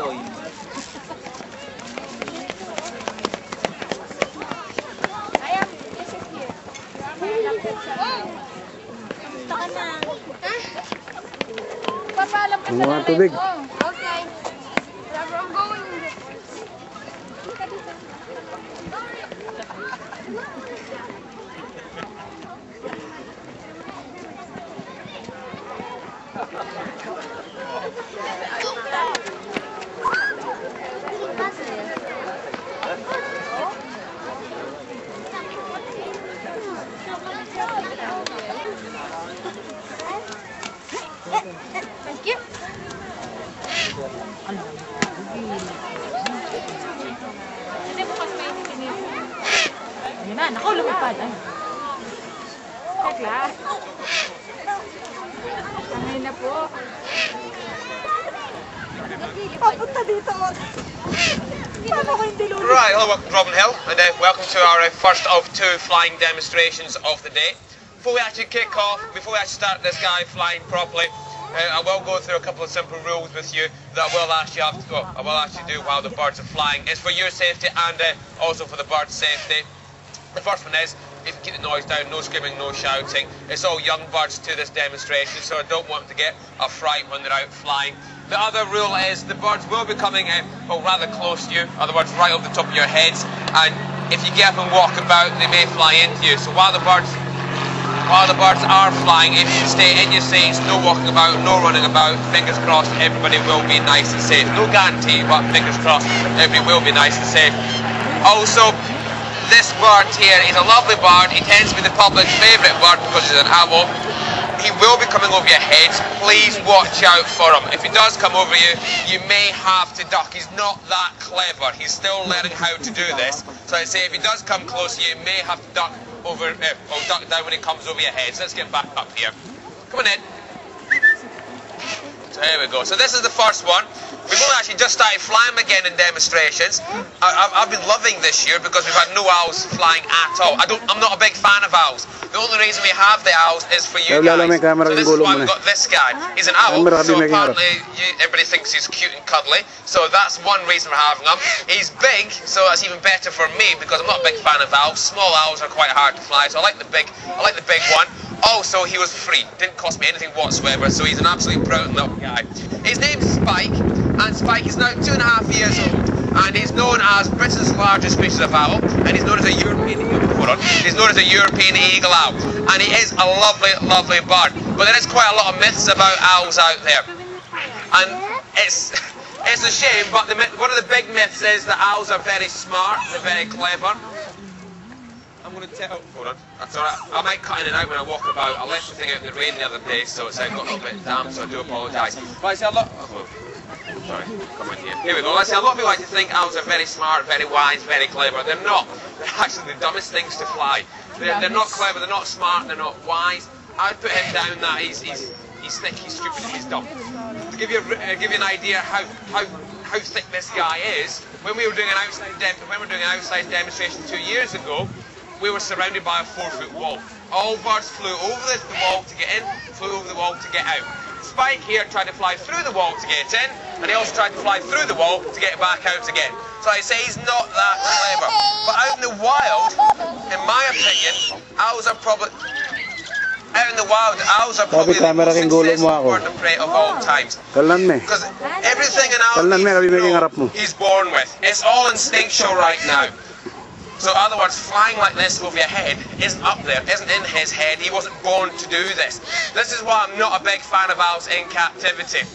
Joy. Papaalam ka sa nanay ko. Okay. Wherever I'm going. Thank you. Hindi bukas may itinit. Ayun na, naku, lumipad. Tekla. Tangay na po. Papunta dito. Paano ko hindi lulipad? Right, hello, welcome to Robin Hill, and welcome to our first of 2 flying demonstrations of the day. Before we actually kick off, before we actually start this guy flying properly, I will go through a couple of simple rules with you that I will actually do while the birds are flying. It's for your safety and also for the birds' safety. The first one is, if you keep the noise down, no screaming, no shouting. It's all young birds to this demonstration, so I don't want them to get a fright when they're out flying. The other rule is the birds will be coming rather close to you, in other words, right over the top of your heads, and if you get up and walk about, they may fly into you. So while the birds are flying, if you stay in your seats, no walking about, no running about, fingers crossed, everybody will be nice and safe. No guarantee, but fingers crossed, everybody will be nice and safe. Also, this bird here is a lovely bird. He tends to be the public's favourite bird because he's an owl. He will be coming over your heads. Please watch out for him. If he does come over you, you may have to duck. He's not that clever. He's still learning how to do this. So I say if he does come close to you, you may have to duck over, or duck down when he comes over your head. So let's get back up here. Come on in. So here we go. So this is the first one. We've only actually just started flying again in demonstrations. I've been loving this year because we've had no owls flying at all. I'm not a big fan of owls. The only reason we have the owls is for you guys. So this is why we've got this guy. He's an owl, so apparently everybody thinks he's cute and cuddly. So that's one reason we're having him. He's big, so that's even better for me because I'm not a big fan of owls. Small owls are quite hard to fly, so I like the big one. Also, he was free. Didn't cost me anything whatsoever, so he's an absolutely brilliant little guy. His name's Spike, and Spike is now 2.5 years old, and he's known as Britain's largest species of owl, and he's known as a European eagle owl, and he is a lovely, lovely bird. But there is quite a lot of myths about owls out there, and it's a shame. But one of the big myths is that owls are very smart, they're very clever. I'm going to tell. Hold on, that's alright. I might cut in and out when I walk about. I left the thing out in the rain the other day, so it's got a little bit damp, so I do apologise. But I say a lot. Sorry, come in here. Here we go. I say a lot of people like to think owls are very smart, very wise, very clever. They're not. They're actually the dumbest things to fly. They're not clever. They're not smart. They're not wise. I'd put him down that he's thick, he's stupid, and he's dumb. To give you an idea how thick this guy is, when we were doing an outside demonstration 2 years ago, we were surrounded by a 4-foot wall. All birds flew over the wall to get in, flew over the wall to get out. Spike here tried to fly through the wall to get in, and he also tried to fly through the wall to get it back out again. So I say he's not that clever. But out in the wild, in my opinion, owls are probably the most successful bird of prey of all times. Because everything an owl he's born with. It's all instinctual right now. So in other words, flying like this over your head isn't up there, isn't in his head. He wasn't born to do this. This is why I'm not a big fan of owls in captivity.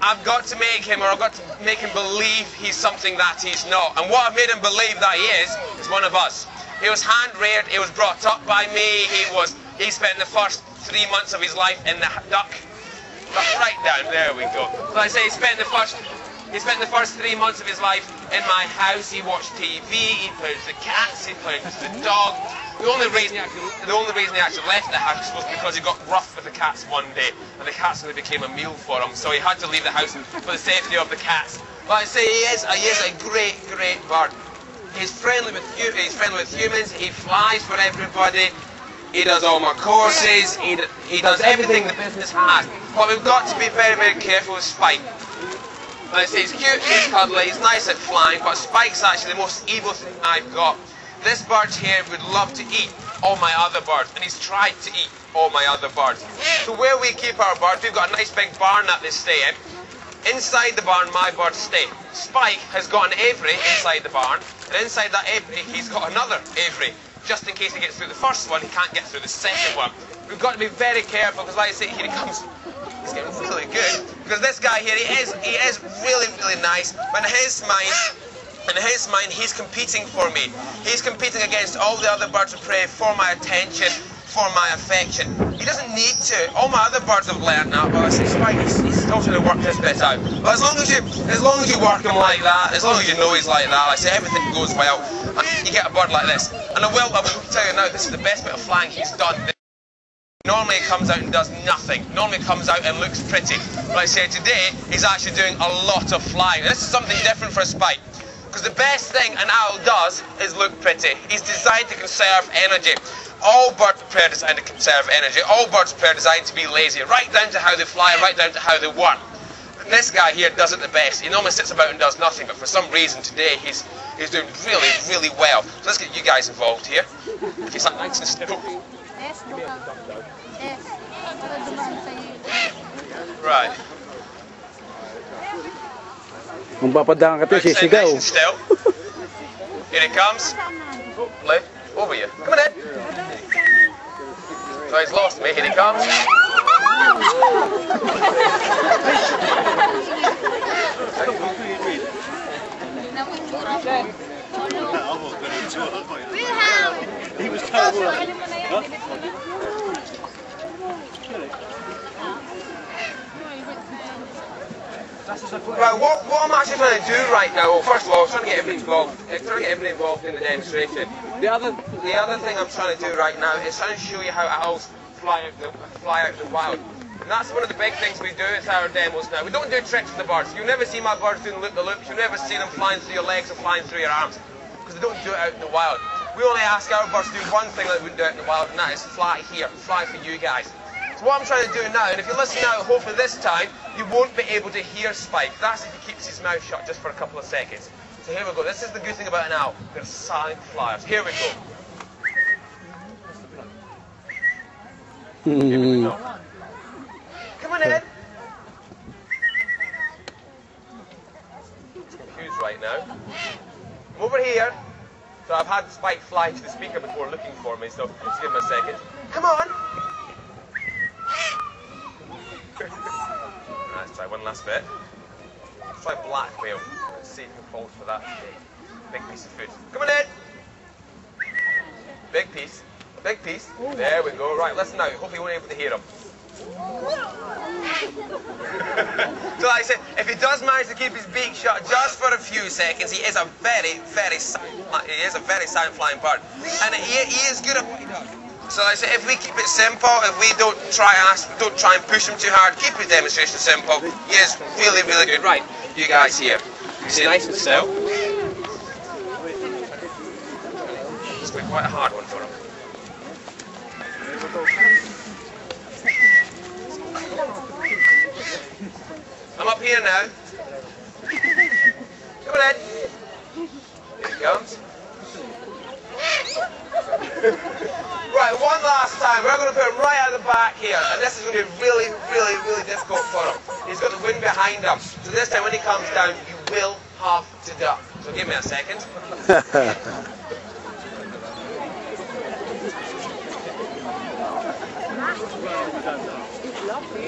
I've got to make him believe he's something that he's not. And what I've made him believe that he is one of us. He was hand-reared, he was brought up by me, he spent the first 3 months of his life in the duck right down, there we go. So I say he spent the first 3 months of his life in my house. He watched TV, he played with the cats, he played with the dog. The only reason he actually left the house was because he got rough with the cats one day, and the cats really became a meal for him, so he had to leave the house for the safety of the cats. But I say he is a great, great bird. He's friendly with humans, he flies for everybody, he does all my courses, he does everything the business has. But we've got to be very, very careful with Spike. Like I say, he's cute, he's cuddly, he's nice at flying, but Spike's actually the most evil thing I've got. This bird here would love to eat all my other birds, and he's tried to eat all my other birds. So where we keep our birds, we've got a nice big barn that they stay in. Inside the barn, my birds stay. Spike has got an aviary inside the barn, and inside that aviary, he's got another aviary. Just in case he gets through the first one, he can't get through the second one. We've got to be very careful, because like I say, here he comes. He's getting really good, because this guy here, he is really, really nice. But in his mind, he's competing for me. He's competing against all the other birds of prey for my attention, for my affection. He doesn't need to. All my other birds have learned that, but I say, Spike, he's still trying to work this bit out. But as long as you work him like that, as long as you know he's like that, I say everything goes well. And you get a bird like this. And I will tell you now, this is the best bit of flying he's done. Normally it comes out and does nothing. Normally it comes out and looks pretty. But I say today, he's actually doing a lot of flying. This is something different for a Spike. Because the best thing an owl does is look pretty. He's designed to conserve energy. All birds of prey are designed to conserve energy. All birds of prey are designed to be lazy. Right down to how they fly, right down to how they work. And this guy here does it the best. He normally sits about and does nothing, but for some reason today he's doing really, really well. So let's get you guys involved here. He's like nice and still. Right. Magpapadaan ka to, sisigaw. Nice and still. Here he comes. Play. Over you. Come on in. So he's lost me. Here he comes. He was terrible. Right, what I'm actually trying to do right now, well, first of all, I'm trying to get everybody involved in the demonstration. The other thing I'm trying to do right now is trying to show you how owls fly out in the wild. And that's one of the big things we do at our demos now. We don't do tricks with the birds. You'll never see my birds doing loop-the-loops. You'll never see them flying through your legs or flying through your arms, because they don't do it out in the wild. We only ask our birds to do one thing that we wouldn't do out in the wild, and that is fly here, fly for you guys. So what I'm trying to do now, and if you listen out, hopefully this time, you won't be able to hear Spike. That's if he keeps his mouth shut just for a couple of seconds. So here we go. This is the good thing about an owl. They're silent flyers. Here we go. Here we go. Come on in. He's confused right now. I'm over here. So I've had Spike fly to the speaker before looking for me, so just give him a second. Come on. Let's try one last bit. Let's try black whale. Let's see if he falls for that big piece of food. Come on in! Big piece. Big piece. There we go. Right, listen now. Hopefully you won't be able to hear him. So like I said, if he does manage to keep his beak shut just for a few seconds, he is a very, very silent flying bird. And he is good at what he does. So like I say, if we keep it simple, if we don't try and push him too hard, keep his demonstration simple, he is really, really good. Right, you guys here, stay nice and still. It's been quite a hard one for him. I'm up here now. Come on in. Here he comes. Right, one last time. We're going to put him right at the back here, and this is going to be really, really, really difficult for him. He's got the wind behind him, so this time when he comes down, you will have to duck. So give me a second. It's lovely.